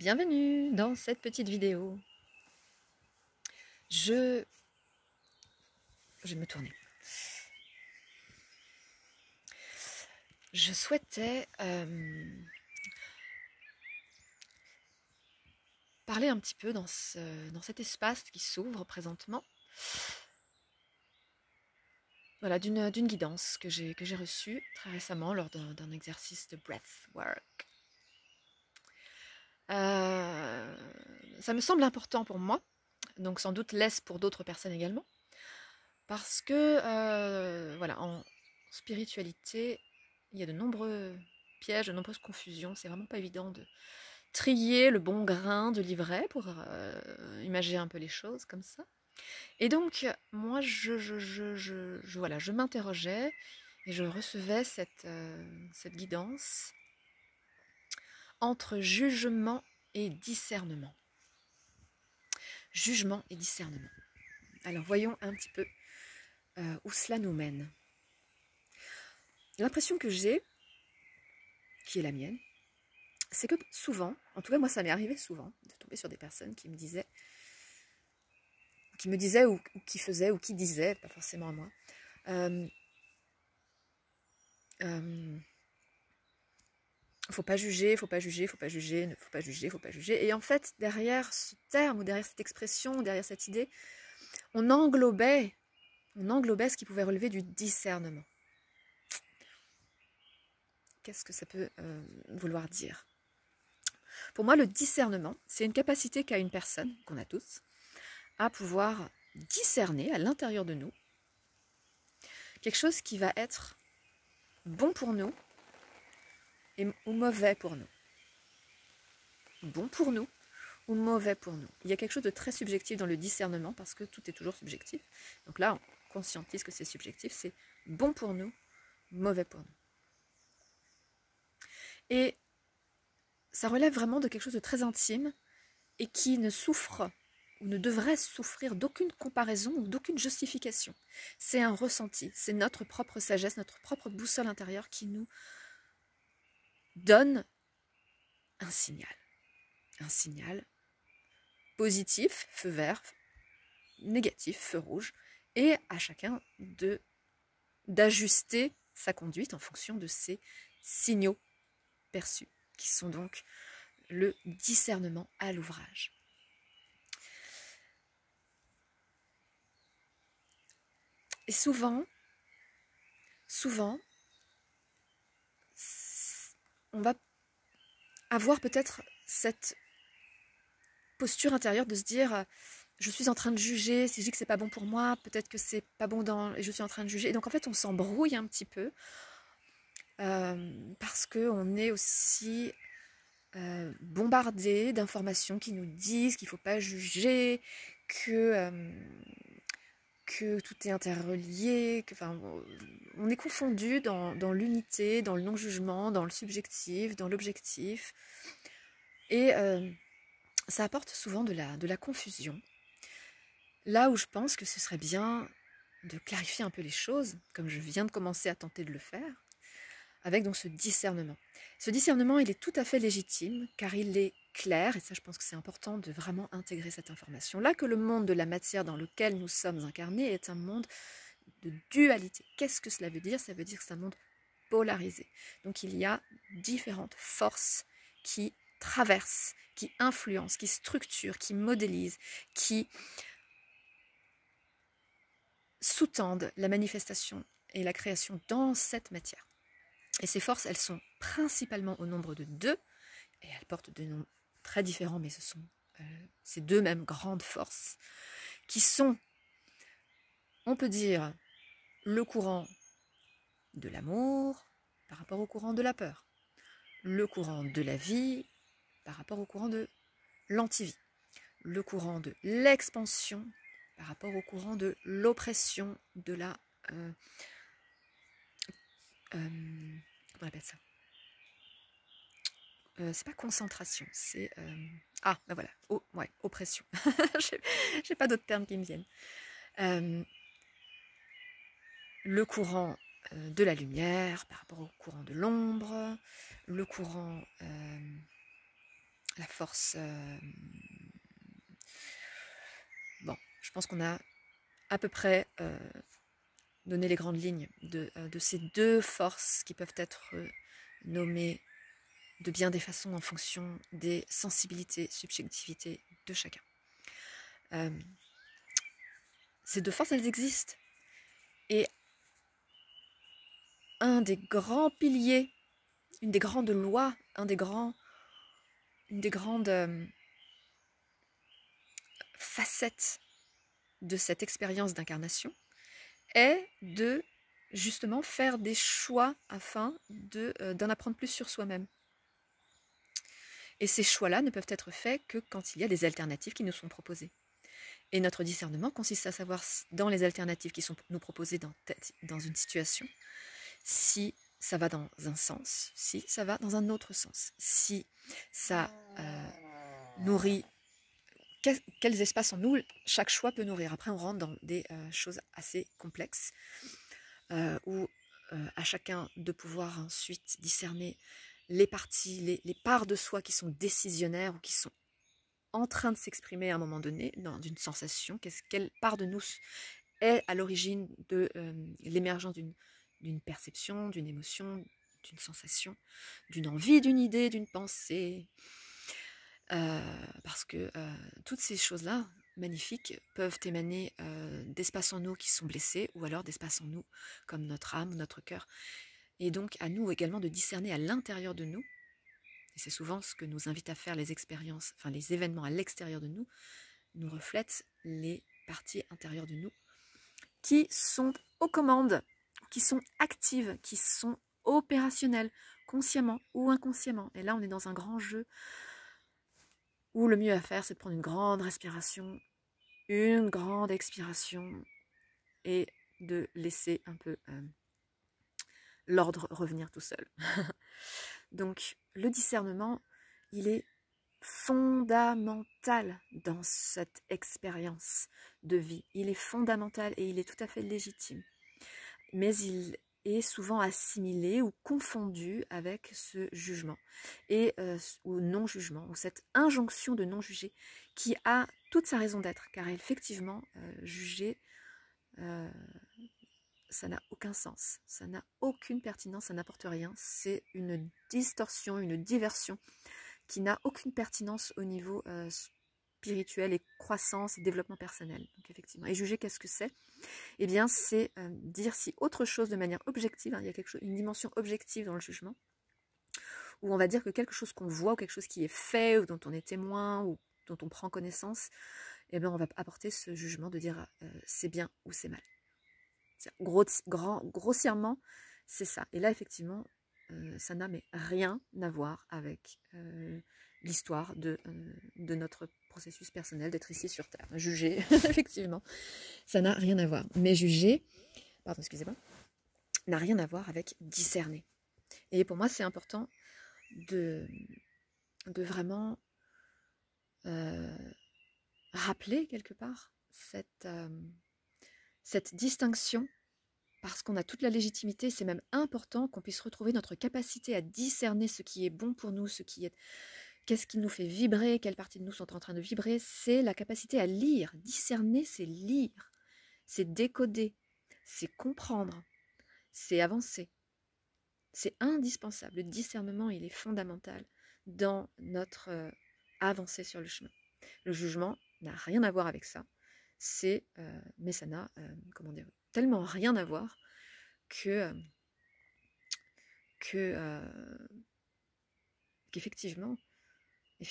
Bienvenue dans cette petite vidéo. Je vais me tourner. Je souhaitais parler un petit peu dans cet espace qui s'ouvre présentement. Voilà, d'une guidance que j'ai reçue très récemment lors d'un exercice de breathwork. Ça me semble important pour moi, donc sans doute l'est pour d'autres personnes également, parce que voilà, en spiritualité, il y a de nombreux pièges, de nombreuses confusions. C'est vraiment pas évident de trier le bon grain de livret pour imager un peu les choses comme ça. Et donc, moi, voilà, je m'interrogeais et je recevais cette guidance entre jugement et discernement. Jugement et discernement. Alors, voyons un petit peu où cela nous mène. L'impression que j'ai, qui est la mienne, c'est que souvent, en tout cas moi ça m'est arrivé souvent, de tomber sur des personnes qui me disaient ou qui faisaient ou qui disaient, pas forcément à moi, faut pas juger, faut pas juger, faut pas juger, ne faut pas juger, faut pas juger. Et en fait, derrière ce terme ou derrière cette expression, derrière cette idée, on englobait ce qui pouvait relever du discernement. Qu'est-ce que ça peut vouloir dire ? Pour moi, le discernement, c'est une capacité qu'a une personne, qu'on a tous, à pouvoir discerner à l'intérieur de nous quelque chose qui va être bon pour nous ou mauvais pour nous. Bon pour nous ou mauvais pour nous. Il y a quelque chose de très subjectif dans le discernement parce que tout est toujours subjectif. Donc là, on conscientise que c'est subjectif, c'est bon pour nous, mauvais pour nous. Et ça relève vraiment de quelque chose de très intime et qui ne souffre ou ne devrait souffrir d'aucune comparaison ou d'aucune justification. C'est un ressenti, c'est notre propre sagesse, notre propre boussole intérieure qui nous donne un signal positif, feu vert, négatif, feu rouge, et à chacun d'ajuster sa conduite en fonction de ces signaux perçus, qui sont donc le discernement à l'ouvrage. Et souvent, on va avoir peut-être cette posture intérieure de se dire je suis en train de juger, si je dis que c'est pas bon pour moi, peut-être que c'est pas bon et je suis en train de juger. Et donc en fait on s'embrouille un petit peu parce qu'on est aussi bombardé d'informations qui nous disent qu'il ne faut pas juger, que tout est interrelié, on est confondu dans l'unité, dans le non-jugement, dans le subjectif, dans l'objectif. Et ça apporte souvent de la confusion. Là où je pense que ce serait bien de clarifier un peu les choses, comme je viens de commencer à tenter de le faire, avec donc ce discernement. Ce discernement, il est tout à fait légitime, car il est clair, et ça je pense que c'est important de vraiment intégrer cette information-là, que le monde de la matière dans lequel nous sommes incarnés est un monde de dualité. Qu'est-ce que cela veut dire ? Ça veut dire que c'est un monde polarisé. Donc il y a différentes forces qui traversent, qui influencent, qui structurent, qui modélisent, qui sous-tendent la manifestation et la création dans cette matière. Et ces forces, elles sont principalement au nombre de 2, et elles portent des noms très différents, mais ce sont ces 2 mêmes grandes forces, qui sont, on peut dire, le courant de l'amour par rapport au courant de la peur, le courant de la vie par rapport au courant de l'antivie, le courant de l'expansion par rapport au courant de l'oppression, de la... comment on appelle ça ? C'est pas concentration, c'est... ben voilà, oppression. J'ai pas d'autres termes qui me viennent. Le courant de la lumière par rapport au courant de l'ombre, le courant la force... Bon, je pense qu'on a à peu près donné les grandes lignes de ces deux forces qui peuvent être nommées de bien des façons en fonction des sensibilités, subjectivités de chacun. Ces deux forces, elles existent. Et un des grands piliers, une des grandes lois, une des grandes facettes de cette expérience d'incarnation est de justement faire des choix afin d'en apprendre plus sur soi-même. Et ces choix-là ne peuvent être faits que quand il y a des alternatives qui nous sont proposées. Et notre discernement consiste à savoir dans les alternatives qui sont nous proposées dans une situation, si ça va dans un sens, si ça va dans un autre sens, si ça nourrit, quels espaces en nous chaque choix peut nourrir. Après on rentre dans des choses assez complexes, où à chacun de pouvoir ensuite discerner les parties, les parts de soi qui sont décisionnaires ou qui sont en train de s'exprimer à un moment donné dans une sensation, quelle part de nous est à l'origine de l'émergence d'une perception, d'une émotion, d'une sensation, d'une envie, d'une idée, d'une pensée. Parce que toutes ces choses-là, magnifiques, peuvent émaner d'espaces en nous qui sont blessés, ou alors d'espaces en nous, comme notre âme, notre cœur. Et donc à nous également de discerner à l'intérieur de nous, et c'est souvent ce que nous invite à faire les expériences, enfin les événements à l'extérieur de nous reflètent les parties intérieures de nous, qui sont aux commandes, qui sont actives, qui sont opérationnelles, consciemment ou inconsciemment. Et là, on est dans un grand jeu où le mieux à faire, c'est de prendre une grande respiration, une grande expiration, et de laisser un peu l'ordre revenir tout seul. Donc, le discernement, il est fondamental dans cette expérience de vie. Il est fondamental et il est tout à fait légitime. Mais il est souvent assimilé ou confondu avec ce jugement et ou non-jugement, ou cette injonction de non-juger qui a toute sa raison d'être, car effectivement, juger, ça n'a aucun sens, ça n'a aucune pertinence, ça n'apporte rien, c'est une distorsion, une diversion qui n'a aucune pertinence au niveau spirituel et croissance et développement personnel. Donc effectivement, et juger, qu'est-ce que c'est? Eh bien, c'est dire si autre chose de manière objective, hein, il y a une dimension objective dans le jugement, où on va dire que quelque chose qu'on voit, ou quelque chose qui est fait, ou dont on est témoin, ou dont on prend connaissance, eh bien, on va apporter ce jugement de dire c'est bien ou c'est mal. Grossièrement, c'est ça. Et là, effectivement, ça n'a mais rien à voir avec l'histoire de notre processus personnel d'être ici sur Terre. Juger, effectivement, ça n'a rien à voir. Mais juger, pardon, excusez-moi, n'a rien à voir avec discerner. Et pour moi, c'est important de vraiment rappeler quelque part cette distinction, parce qu'on a toute la légitimité. C'est même important qu'on puisse retrouver notre capacité à discerner ce qui est bon pour nous, qu'est-ce qui nous fait vibrer, quelles parties de nous sont en train de vibrer. C'est la capacité à lire. Discerner, c'est lire, c'est décoder, c'est comprendre, c'est avancer. C'est indispensable. Le discernement, il est fondamental dans notre avancée sur le chemin. Le jugement n'a rien à voir avec ça. Mais ça n'a, tellement rien à voir qu'effectivement, il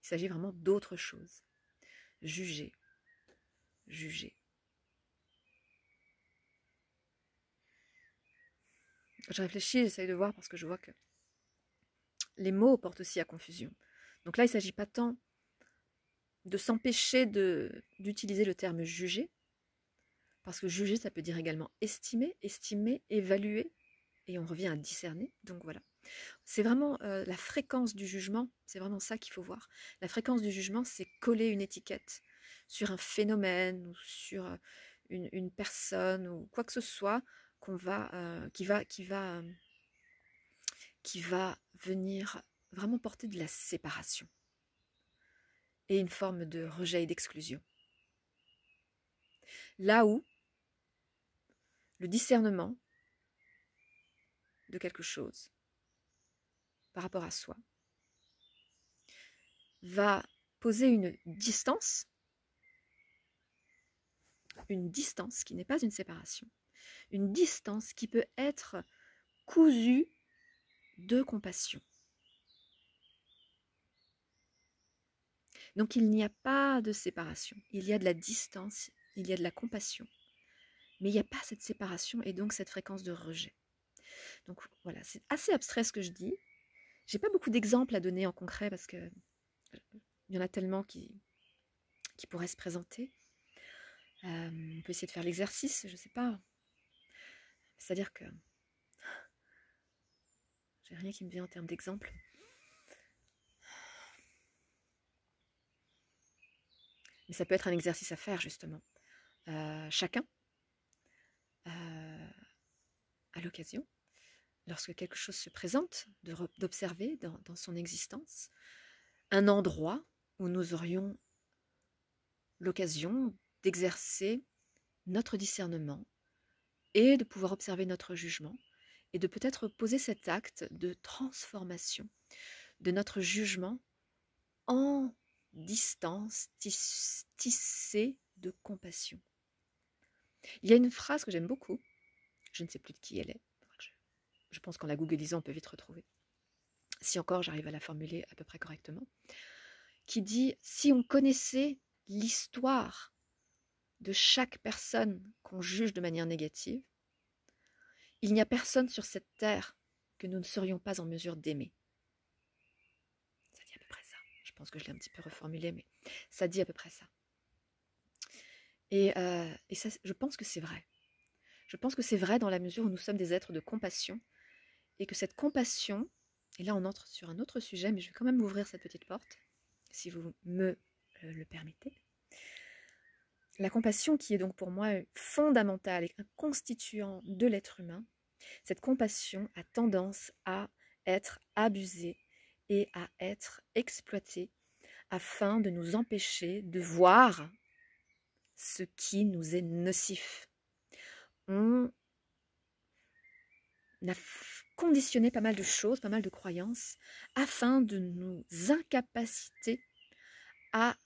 s'agit vraiment d'autre chose. Juger. Je réfléchis, j'essaye de voir, parce que je vois que les mots portent aussi à confusion. Donc là, il ne s'agit pas tant de s'empêcher d'utiliser le terme juger, parce que juger, ça peut dire également estimer, évaluer, et on revient à discerner. Donc voilà, c'est vraiment la fréquence du jugement, c'est vraiment ça qu'il faut voir. La fréquence du jugement, c'est coller une étiquette sur un phénomène, ou sur une personne, ou quoi que ce soit qui va qui va venir vraiment porter de la séparation et une forme de rejet et d'exclusion. Là où le discernement de quelque chose par rapport à soi va poser une distance qui n'est pas une séparation, une distance qui peut être cousue de compassion. Donc il n'y a pas de séparation, il y a de la distance, il y a de la compassion, mais il n'y a pas cette séparation et donc cette fréquence de rejet. Donc voilà, c'est assez abstrait ce que je dis. J'ai pas beaucoup d'exemples à donner en concret parce que il y en a tellement qui pourraient se présenter. On peut essayer de faire l'exercice, je sais pas. C'est-à-dire que j'ai rien qui me vient en termes d'exemple. Mais ça peut être un exercice à faire justement. Chacun, à l'occasion, lorsque quelque chose se présente, d'observer dans son existence un endroit où nous aurions l'occasion d'exercer notre discernement et de pouvoir observer notre jugement et de peut-être poser cet acte de transformation de notre jugement en distance tissée de compassion. Il y a une phrase que j'aime beaucoup, je ne sais plus de qui elle est, je pense qu'en la googlisant on peut vite retrouver, si encore j'arrive à la formuler à peu près correctement, qui dit « Si on connaissait l'histoire de chaque personne qu'on juge de manière négative, il n'y a personne sur cette terre que nous ne serions pas en mesure d'aimer. » Ça dit à peu près ça. Je pense que je l'ai un petit peu reformulé, mais ça dit à peu près ça. Et ça, je pense que c'est vrai. Je pense que c'est vrai dans la mesure où nous sommes des êtres de compassion et que cette compassion, et là on entre sur un autre sujet, mais je vais quand même ouvrir cette petite porte, si vous me le permettez. La compassion qui est donc pour moi fondamentale et un constituant de l'être humain, cette compassion a tendance à être abusée et à être exploitée afin de nous empêcher de voir ce qui nous est nocif. On a conditionné pas mal de choses, pas mal de croyances, afin de nous incapaciter à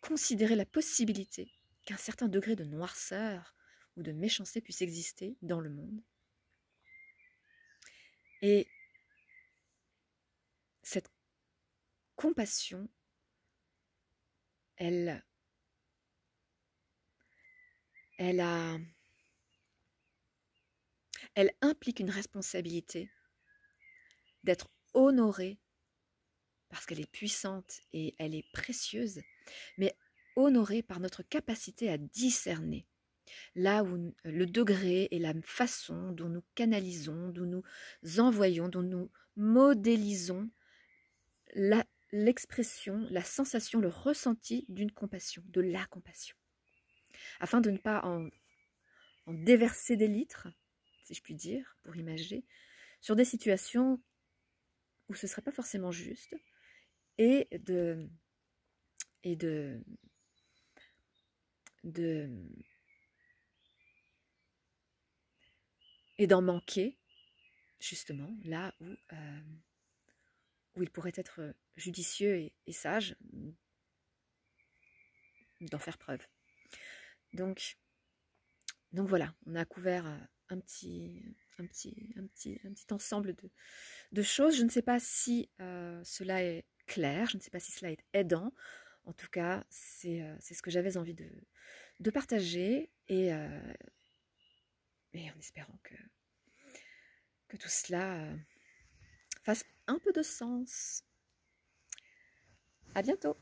considérer la possibilité qu'un certain degré de noirceur ou de méchanceté puisse exister dans le monde. Et cette compassion, elle implique une responsabilité d'être honorée parce qu'elle est puissante et elle est précieuse, mais honorée par notre capacité à discerner là où le degré et la façon dont nous canalisons, dont nous envoyons, dont nous modélisons l'expression, la sensation, le ressenti d'une compassion, de la compassion, afin de ne pas en déverser des litres, si je puis dire, pour imager, sur des situations où ce ne serait pas forcément juste, et d'en manquer, justement, là où il pourrait être judicieux et sage d'en faire preuve. Donc voilà, on a couvert un petit ensemble de choses. Je ne sais pas si cela est clair, je ne sais pas si cela est aidant. En tout cas, c'est ce que j'avais envie de partager et en espérant que tout cela fasse un peu de sens. À bientôt!